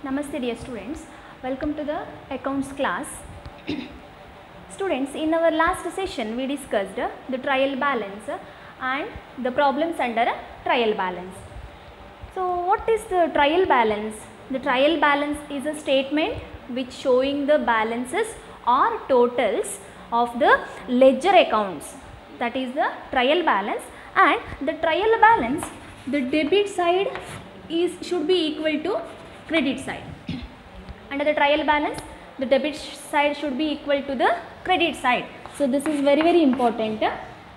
Namaste dear students, welcome to the accounts class. Students, in our last session we discussed the trial balance and the problems under trial balance. So what is the trial balance? The trial balance is a statement which showing the balances or totals of the ledger accounts, that is the trial balance. And the trial balance, the debit side should be equal to credit side. Under the trial balance, the debit side should be equal to the credit side. So this is very important.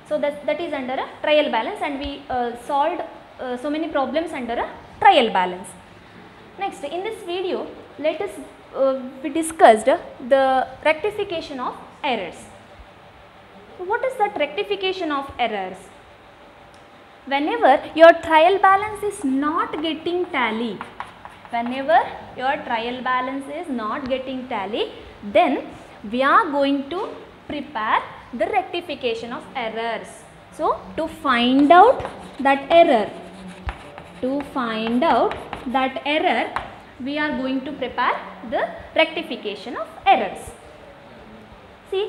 So that is under a trial balance, and we solved so many problems under a trial balance. Next, in this video, let us we discussed the rectification of errors. So what is that rectification of errors? Whenever your trial balance is not getting tally, then we are going to prepare the rectification of errors. So to find out that error, we are going to prepare the rectification of errors. See,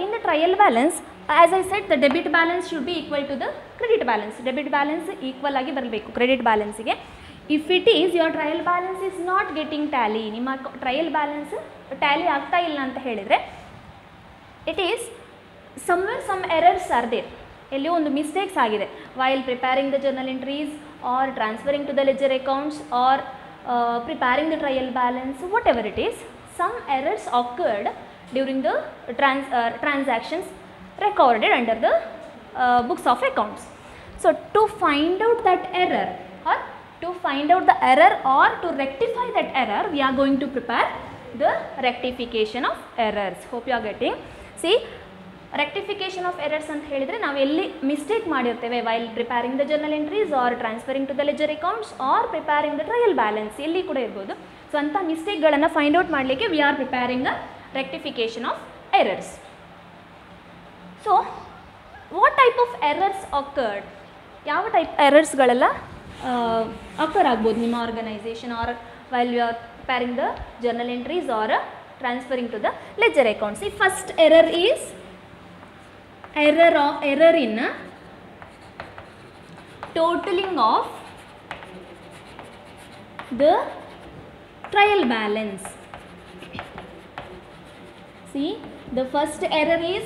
in the trial balance, as I said, the debit balance should be equal to the credit balance. Debit balance equal agi baraleku credit balance ge. If it is, your trial balance is not getting tally, ನಿಮ್ಮ trial balance tally ಆಗ್ತಾ ಇಲ್ಲ ಅಂತ ಹೇಳಿದ್ರೆ, it is somewhere some errors are there. ಎಲ್ಲಿ ಒಂದು mistakes ಆಗಿದೆ while preparing the journal entries or transferring to the ledger accounts or preparing the trial balance, whatever it is, some errors occurred during the transactions recorded under the books of accounts. So to find out that error or to rectify that error, we are going to prepare the rectification of errors. Hope you are getting. See, rectification of errors ಅಂತ ಹೇಳಿದ್ರೆ ನಾವು ಎಲ್ಲಿ mistake ಮಾಡಿರ್ತೇವೆ while preparing the journal entries or transferring to the ledger accounts or preparing the trial balance, ಎಲ್ಲಿ ಕೂಡ ಇರ್ಬೋದು. So ಅಂಥ ಮಿಸ್ಟೇಕ್ಗಳನ್ನು find out ಮಾಡಲಿಕ್ಕೆ we are preparing a rectification of errors. So what type of errors occurred? ಯಾವ type ಎರರ್ಸ್ಗಳೆಲ್ಲ occur ಆಗ್ಬೋದು ನಿಮ್ಮ organisation or while you are preparing the journal entries or transferring to the ledger accounts. The first error is error in totaling of the trial balance. See, the first error is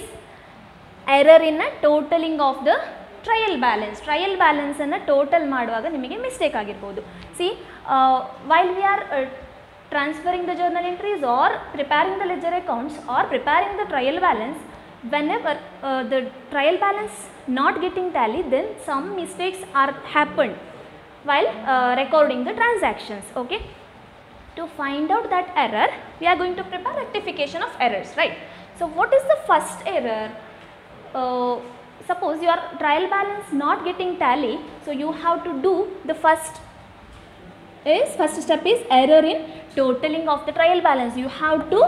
error in totaling of the trial balance. Trial balance ಅನ್ನು total ಮಾಡುವಾಗ ನಿಮಗೆ mistake ಆಗಿರ್ಬೋದು. See, while we are transferring the journal entries or preparing the ledger accounts or preparing the trial balance, whenever the trial balance not getting tally, then some mistakes are happened while recording the transactions. Okay, to find out that error, we are going to prepare rectification of errors, right? So what is the first error? Suppose your trial balance not getting tally, so you have to do the first step is error in totaling of the trial balance. You have to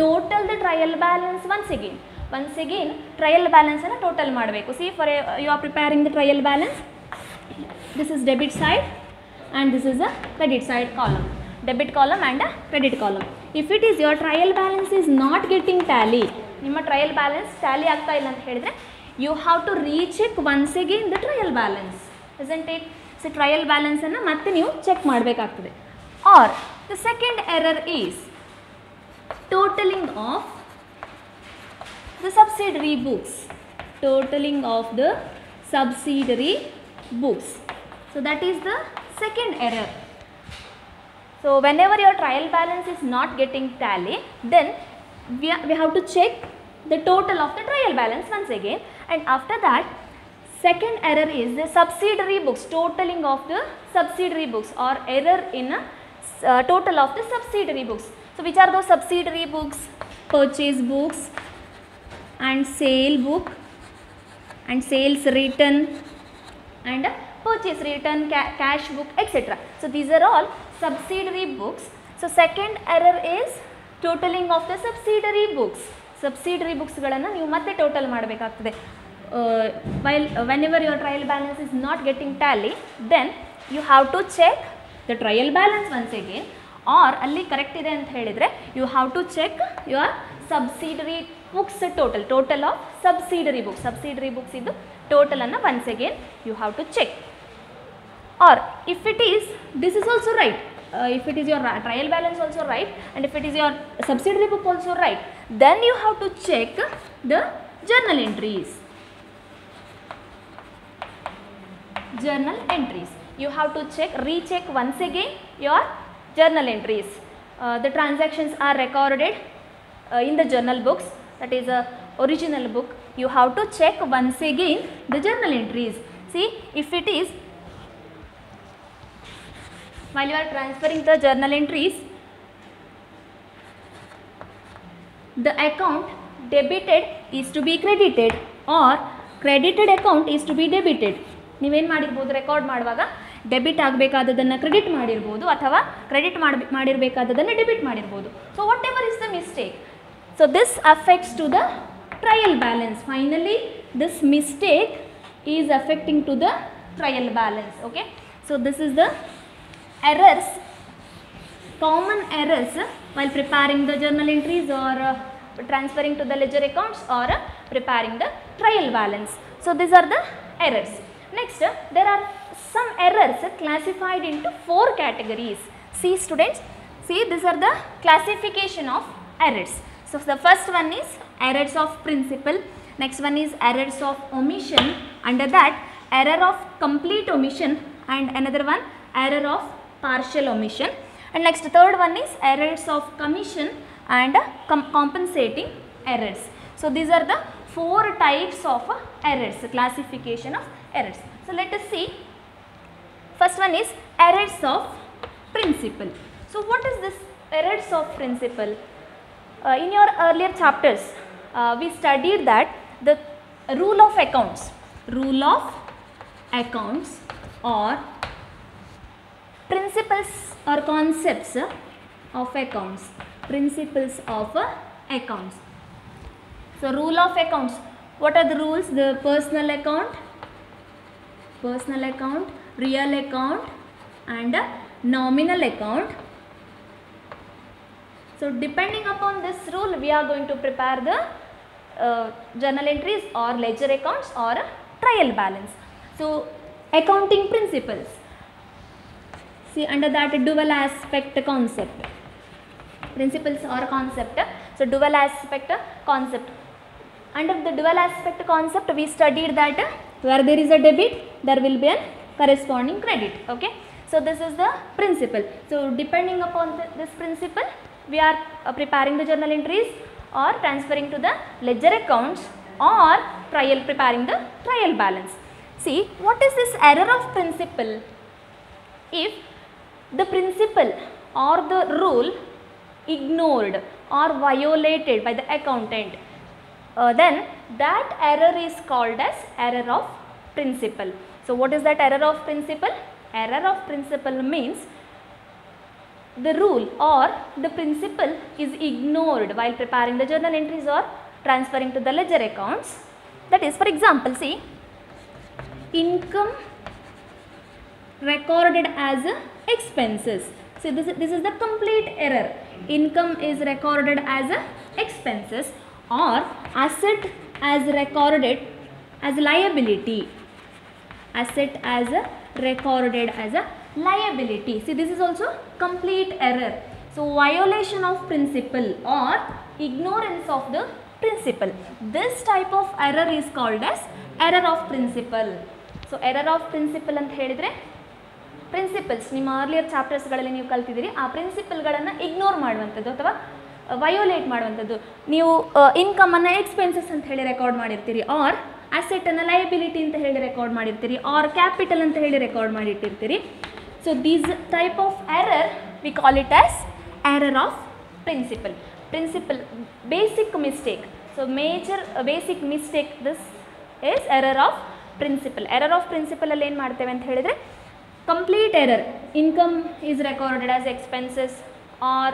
total the trial balance once again trial balance ಅನ್ನು total ಮಾಡಬೇಕು. See, for you are preparing the trial balance, this is debit side and this is a credit side column, debit column and a credit column. If it is your trial balance is not getting tally, ನಿಮ್ಮ trial balance tally ಆಗ್ತಾ ಇಲ್ಲ ಅಂತ ಹೇಳಿದ್ರೆ, you have to recheck once again the trial balance, isn't it? So trial balance ಅನ್ನು ಮತ್ತೆ ನೀವು check ಮಾಡಬೇಕಾಗ್ತದೆ. Or the second error is totaling of the subsidiary books, so that is the second error. So whenever your trial balance is not getting tally, then we have to check the total of the trial balance once again, and after that second error is the subsidiary books, totaling of the subsidiary books, or error in total of the subsidiary books. So which are those subsidiary books? Purchase books and sale book and sales return and purchase return, cash book, etc. So these are all subsidiary books. So second error is totaling of the subsidiary books. Subsidiary books ಗಳನ್ನು ನೀವು ಮತ್ತೆ total ಮಾಡಬೇಕಾಗ್ತದೆ. Whenever your trial balance is not getting tally, then you have to check the trial balance once again, or ಅಲ್ಲಿ correct ಇದೆ ಅಂತ ಹೇಳಿದರೆ you have to check your subsidiary books total of subsidiary books ಇದು ಟೋಟಲನ್ನು once again you have to check. Or if it is this is also right, if it is your trial balance also right and if it is your subsidiary book also right, then you have to check the journal entries. You have to recheck once again your journal entries. The transactions are recorded in the journal books, that is a original book. You have to check once again the journal entries. See, if it is while you are transferring the journal entries, the account debited is to be credited or credited account is to be debited. ನೀವೇನು ಮಾಡಿರ್ಬೋದು, record ಮಾಡುವಾಗ debit ಆಗಬೇಕಾದದನ್ನು credit ಮಾಡಿರ್ಬೋದು ಅಥವಾ credit ಮಾಡಿರಬೇಕಾದದನ್ನು debit ಮಾಡಿರ್ಬೋದು. So whatever is the mistake, so this affects to the trial balance. Finally this mistake is affecting to the trial balance. Okay, so this is the errors, common errors while preparing the journal entries or transferring to the ledger accounts or preparing the trial balance. So these are the errors. Next, there are some errors classified into 4 categories. See students, see these are the classification of errors. So the first one is errors of principle, next one is errors of omission, under that error of complete omission and another one error of partial omission, and next third one is errors of commission and compensating errors. So these are the 4 types of errors, classification of errors. So let us see, first one is errors of principle. So what is this errors of principle? In your earlier chapters we studied that the rule of accounts or principles or concepts of accounts, So rule of accounts, what are the rules? The personal account, real account and nominal account. So depending upon this rule we are going to prepare the journal entries or ledger accounts or trial balance. So accounting principles, see under that dual aspect concept, principles or concept. So dual aspect concept, under the dual aspect concept we studied that where there is a debit there will be a corresponding credit. Okay, so this is the principle. So depending upon this principle we are preparing the journal entries or transferring to the ledger accounts or preparing the trial balance. See, what is this error of principle? If the principle or the rule ignored or violated by the accountant, then that error is called as error of principle. So what is that error of principle? Error of principle means the rule or the principle is ignored while preparing the journal entries or transferring to the ledger accounts. That is, for example, see, income recorded as expenses. See, this is the complete error. Income is recorded as expenses or asset as recorded as liability. Asset as recorded as a liability. See, this is also complete error. So violation of principle or ignorance of the principle. This type of error is called as error of principle. So error of principle ಅಂತ ಹೇಳಿದ್ರೆ principles ನಿಮ್ಮ earlier ಚಾಪ್ಟರ್ಸ್ಗಳಲ್ಲಿ ನೀವು ಕಲ್ತಿದ್ದೀರಿ, ಆ ಪ್ರಿನ್ಸಿಪಲ್ಗಳನ್ನು ignore ಮಾಡುವಂಥದ್ದು ಅಥವಾ violate ಮಾಡುವಂಥದ್ದು. ನೀವು ಇನ್ಕಮನ್ನು expenses ಅಂತ ಹೇಳಿ ರೆಕಾರ್ಡ್ ಮಾಡಿರ್ತೀರಿ, ಆರ್ ಅಸೆಟನ್ನು ಲಯಬಿಲಿಟಿ ಅಂತ ಹೇಳಿ ರೆಕಾರ್ಡ್ ಮಾಡಿರ್ತೀರಿ, ಆರ್ ಕ್ಯಾಪಿಟಲ್ ಅಂತ ಹೇಳಿ ರೆಕಾರ್ಡ್ ಮಾಡಿಟ್ಟಿರ್ತೀರಿ. So these type of error we call it as error of principle. Basic mistake. So major basic mistake this is error of principle. Error of ಪ್ರಿನ್ಸಿಪಲಲ್ಲಿ ಏನು ಮಾಡ್ತೇವೆ ಅಂತ ಹೇಳಿದರೆ complete error. Income is recorded as expenses or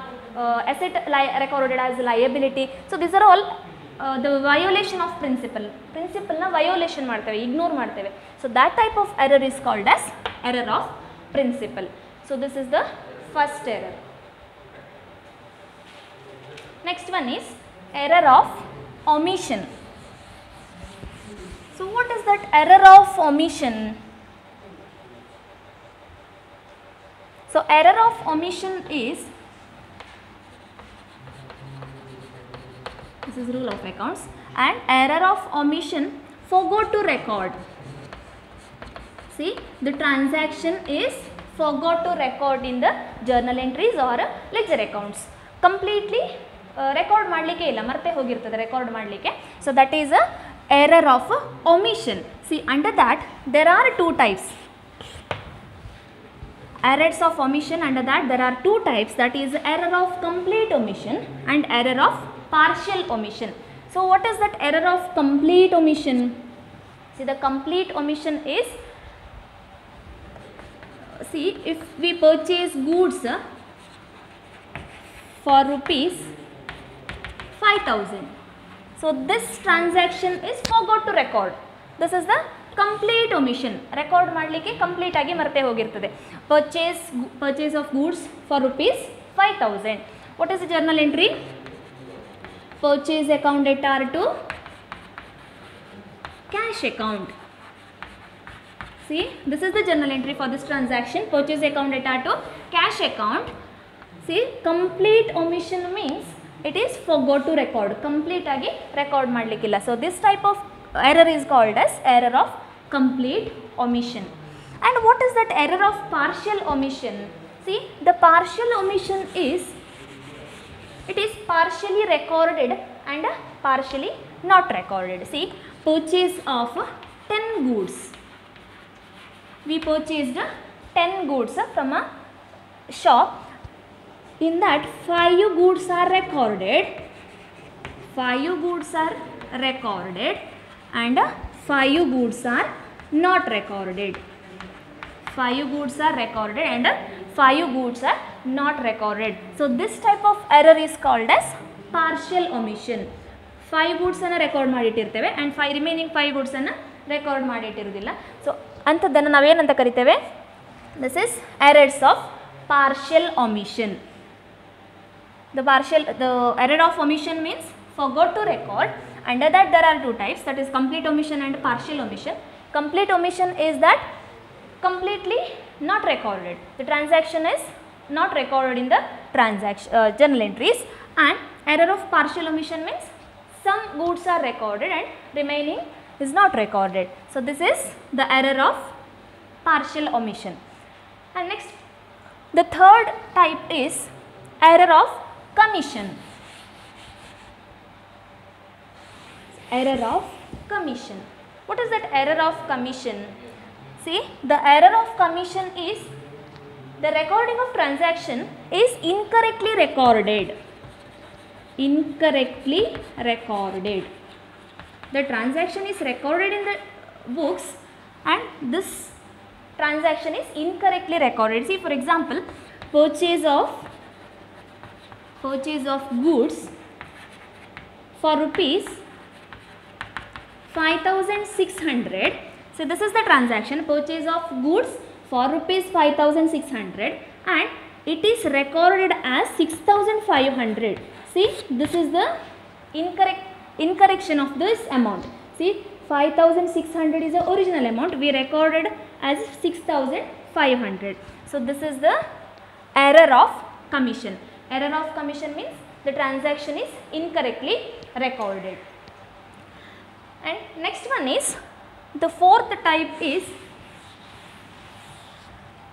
asset recorded as liability. So these are all the violation of principle. Principle na violation ಮಾಡ್ತೇವೆ, ignore ಮಾಡ್ತೇವೆ. So that type of error is called as error of principle. So this is the first error. Next one is error of omission. So what is that error of omission? So error of omission is, this is rule of accounts, and error of omission, forgot to record. See, the transaction is forgot to record in the journal entries or ledger accounts. Completely record ಮಾಡಲಿಕ್ಕೆ ಇಲ್ಲ, ಮರ್ತೆ ಹೋಗಿರ್ತದೆ record ಮಾಡಲಿಕ್ಕೆ. So that is a error of omission. See, under that there are two types. Errors of omission, under that there are two types, that is error of complete omission and error of partial omission. So what is that error of complete omission? See, the complete omission is, see, if we purchase goods for rupees 5,000, so this transaction is forgot to record. This is the complete omission. Record ಮಾಡಲಿಕ್ಕೆ complete ಆಗಿ ಮರ್ತೆ ಹೋಗಿರ್ತದೆ. Purchase of goods for rupees 5,000. What is the journal entry? Purchase account debtor to cash account. See, this is the journal entry for this transaction. Purchase account debtor to cash account. See, complete omission means it is forgot to record. Complete agi record ಮಾಡಲಿಕ್ಕಿಲ್ಲ. So this type of error is called as error of complete omission. And what is that error of partial omission? See, the partial omission is, it is partially recorded and partially not recorded. See, purchase of 10 goods. We purchased 10 goods from a shop. In that 5 goods are recorded. 5 goods are recorded and 5 goods are not recorded. 5 goods are recorded and 5 goods are not recorded. So this type of error is called as partial omission. 5 goods ಅನ್ನು record ಮಾಡಿಟ್ಟಿರ್ತೇವೆ and remaining 5 goods ಅನ್ನು record ಮಾಡಿಟ್ಟಿರುವುದಿಲ್ಲ. So ಅಂಥದ್ದನ್ನು ನಾವೇನಂತ ಕರಿತೇವೆ? This is errors of partial omission. The error of omission means forgot to record. Under that there are two types, that is complete omission and partial omission. Complete omission is that completely not recorded. The transaction is not recorded in the journal entries, and error of partial omission means some goods are recorded and remaining is not recorded. So this is the error of partial omission. And next, the third type is error of commission. Error of commission. What is that error of commission? See, the error of commission is the recording of transaction is incorrectly recorded. Incorrectly recorded. The transaction is recorded in the books and this transaction is incorrectly recorded. See, for example, purchase of goods for rupees 5,600. So this is the transaction, purchase of goods for rupees 5,600, and it is recorded as 6,500. See, this is the incorrection of this amount. See, 5,600 is the original amount, we recorded as 6,500. So this is the error of commission. Error of commission means the transaction is incorrectly recorded. And next one is, the fourth type is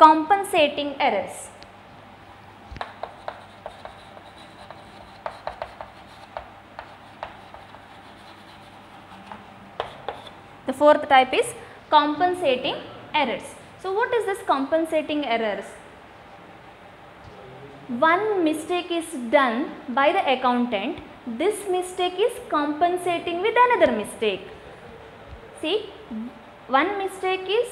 compensating errors. The fourth type is compensating errors. So what is this compensating errors? One mistake is done by the accountant. This mistake is compensating with another mistake. See, one mistake is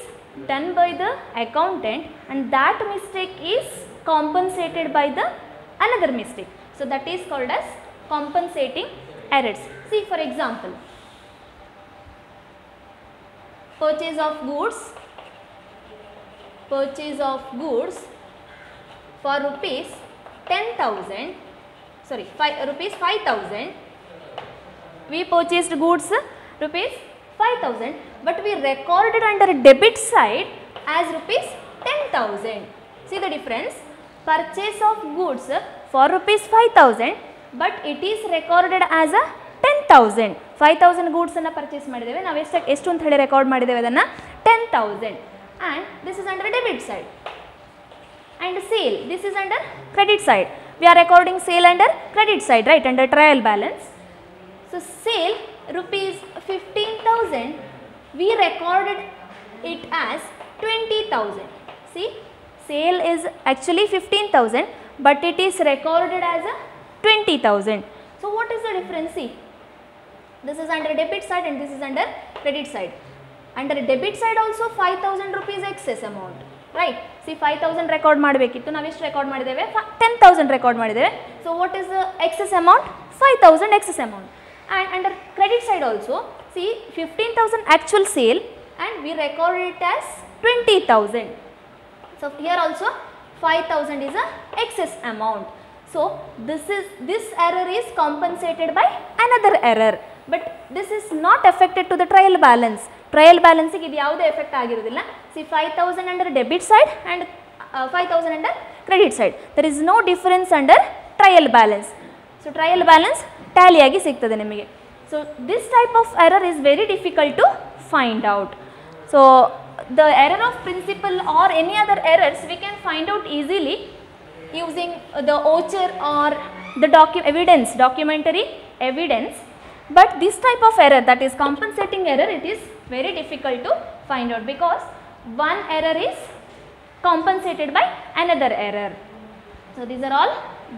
done by the accountant and that mistake is compensated by the another mistake. So that is called as compensating errors. See, for example, purchase of goods for rupees 10,000. So rupees 5,000. We purchased goods rupees 5,000, but we recorded under debit side as rupees 10,000. See the difference? Purchase of goods for rupees 5,000, but it is recorded as a 10,000. 5,000 goods ಅನ್ನು purchase ಮಾಡಿದ್ದೇವೆ, ನಾವು ಎಷ್ಟು ಅಂತ ಹೇಳಿ record ಮಾಡಿದ್ದೇವೆ ಅದನ್ನು 10,000, and this is under debit side. And sale, this is under credit side. We are recording sale under credit side, right, under trial balance. So sale rupees 15,000, we recorded it as 20,000. See, sale is actually 15,000, but it is recorded as a 20,000. So what is the difference? See, this is under debit side and this is under credit side. Under debit side also 5,000 rupees excess amount, right? See, 5,000 record ಮಾಡಬೇಕಿತ್ತು, ನಾವು ಎಷ್ಟು record ಮಾಡಿದ್ದೇವೆ? 10,000 record ಮಾಡಿದ್ದೇವೆ. So what is the excess amount? 5,000 excess amount. And under credit side also, see, 15,000 actual sale and we recorded it as 20,000. So here also 5,000 is a excess amount. So this error is compensated by another error, but this is not affected to the trial balance. Trial balance ಗೆ ಇದು ಯಾವುದೇ effect ಆಗಿರುವುದಿಲ್ಲ. See, 5,000 under debit side and 5,000 under credit side. There is no difference under trial balance. So trial balance tally ಆಗಿ ಸಿಗ್ತದೆ ನಿಮಗೆ. So this type of error is very difficult to find out. So the error of principal or any other errors we can find out easily using the voucher or the documentary evidence, but this type of error, that is compensating error, it is very difficult to find out because one error is compensated by another error. So these are all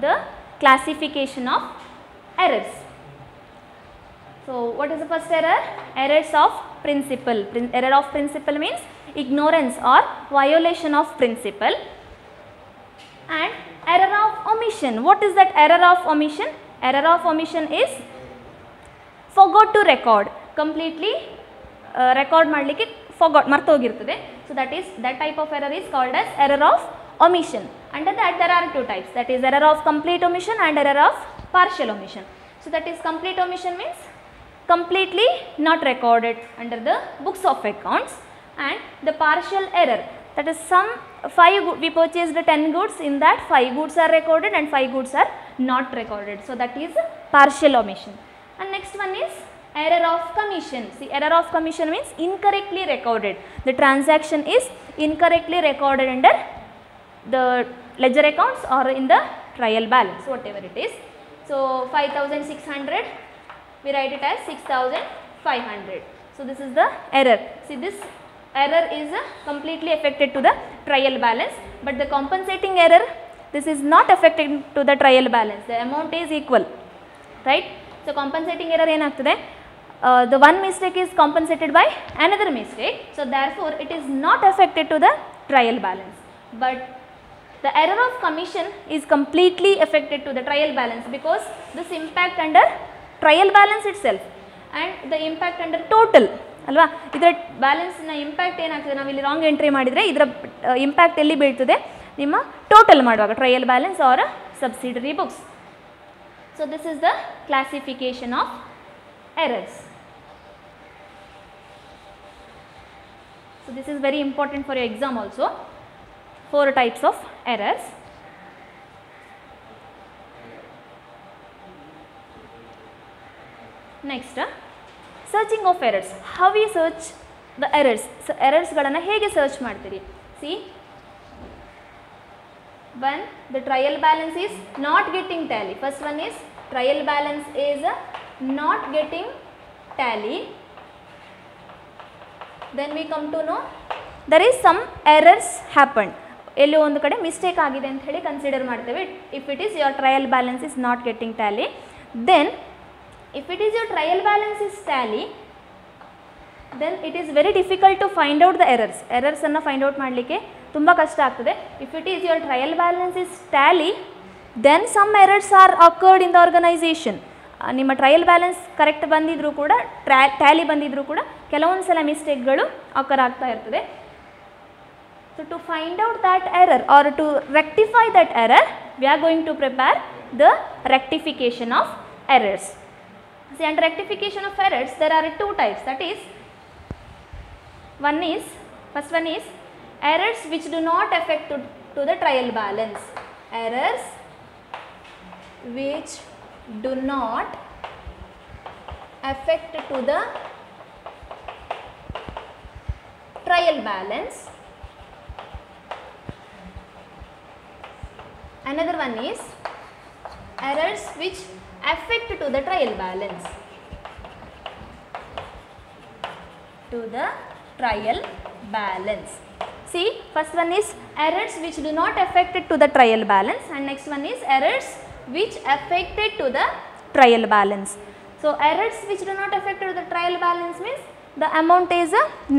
the classification of errors. So what is the first error? Errors of principle. Error of principle means ignorance or violation of principle. And error of omission. What is that error of omission? Error of omission is forgot to record. Completely record ಮಾಡಲಿಕ್ಕೆ forgot, ಮರ್ತೋಗಿರ್ತದೆ. So that type of error is called as error of omission. Under that there are two types, that is error of complete omission and error of partial omission. So that is complete omission means completely not recorded under the books of accounts, and the partial error, that is we purchased 10 goods, in that 5 goods are recorded and 5 goods are not recorded. So that is partial omission. And next one is error of commission. See, error of commission means incorrectly recorded. The transaction is incorrectly recorded under the ledger accounts or in the trial balance, whatever it is. So 5,600, we write it as 6,500. So this is the error. See, this error is completely affected to the trial balance, but the compensating error, this is not affected to the trial balance. The amount is equal, right? So compensating error ಏನಾಗ್ತದೆ? The one mistake is compensated by another mistake, so therefore it is not affected to the trial balance. But the error of commission is completely affected to the trial balance because this impact under trial balance itself and the impact under total ಅಲ್ವಾ. ಇದರ ಬ್ಯಾಲೆನ್ಸ್ನ impact ಏನಾಗ್ತದೆ, ನಾವು ಇಲ್ಲಿ wrong entry ಮಾಡಿದರೆ ಇದರ impact ಎಲ್ಲಿ ಬೀಳ್ತದೆ, ನಿಮ್ಮ ಟೋಟಲ್ ಮಾಡುವಾಗ trial balance or subsidiary books. So this is the classification of errors. So this is very important for your exam also. 4 types of errors. Next, searching of errors. How we search the errors? So errors ಗಳನ್ನ ಹೇಗೆ search ಮಾಡ್ತೀರಿ? See, when the trial balance is not getting tally. First one is trial balance is not getting tally. Then we come to know there is some errors happened. ಎಲ್ಲೋ ಒಂದು ಕಡೆ mistake ಆಗಿದೆ ಅಂತ ಹೇಳಿ consider ಮಾಡ್ತೇವೆ. If it is your trial balance is not getting tally, then if it is your trial balance is tally, then it is very difficult to find out the errors. ಎರರ್ಸನ್ನು find out ಮಾಡಲಿಕ್ಕೆ ತುಂಬ ಕಷ್ಟ ಆಗ್ತದೆ. If it is your trial balance is tally, then some errors are occurred in the organisation. ನಿಮ್ಮ trial balance correct ಬಂದಿದ್ದರೂ ಕೂಡ, Tally ಬಂದಿದ್ದರೂ ಕೂಡ ಕೆಲವೊಂದು ಸಲ ಮಿಸ್ಟೇಕ್ಗಳು ಅಕರ್ ಆಗ್ತಾ ಇರ್ತದೆ. So to find out that error or to rectify that error, we are going to prepare the rectification of errors. See, under rectification of errors there are two types, that is, first one is errors which do not affect to the trial balance. Errors which do not affect to the trial balance. Another one is errors which affect to the trial balance. To the trial balance. See, first one is errors which do not affect it to the trial balance, and next one is errors which affect it to the trial balance. So, errors which do not affect to the trial balance means the amount is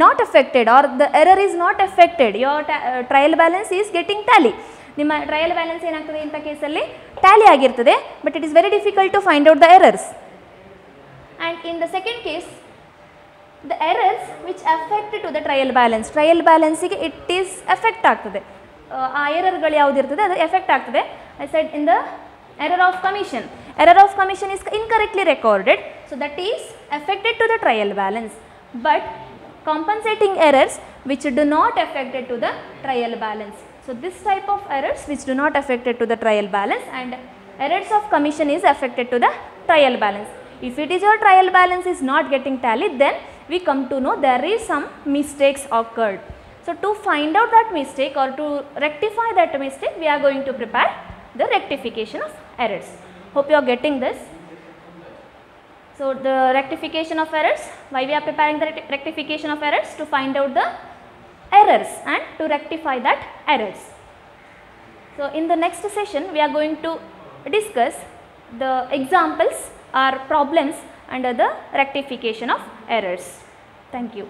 not affected, or the error is not affected. Your trial balance is getting tally. ನಿಮ್ಮ trial balance ಏನಾಗ್ತದೆ ಇಂಥ ಕೇಸಲ್ಲಿ tally ಆಗಿರ್ತದೆ, but it is very difficult to find out the errors. And in the second case the errors which affect to the trial balance, trial ಬ್ಯಾಲೆನ್ಸಿಗೆ it is effect ಆಗ್ತದೆ. ಆ ಎರರ್ಗಳು ಯಾವುದಿರ್ತದೆ ಅದು ಎಫೆಕ್ಟ್ ಆಗ್ತದೆ. I said in the error of commission is incorrectly recorded, so that is affected to the trial balance, but compensating errors which do not affect it to the trial balance. So, this type of errors which do not affect it to the trial balance, and errors of commission is affected to the trial balance. If it is your trial balance is not getting tallied, then we come to know there is some mistakes occurred. So, to find out that mistake or to rectify that mistake, we are going to prepare the rectification of errors. Hope you are getting this. So, the rectification of errors, why we are preparing the rectification of errors? To find out the errors and to rectify that errors. So, in the next session we are going to discuss the examples or problems under the rectification of errors. Thank you.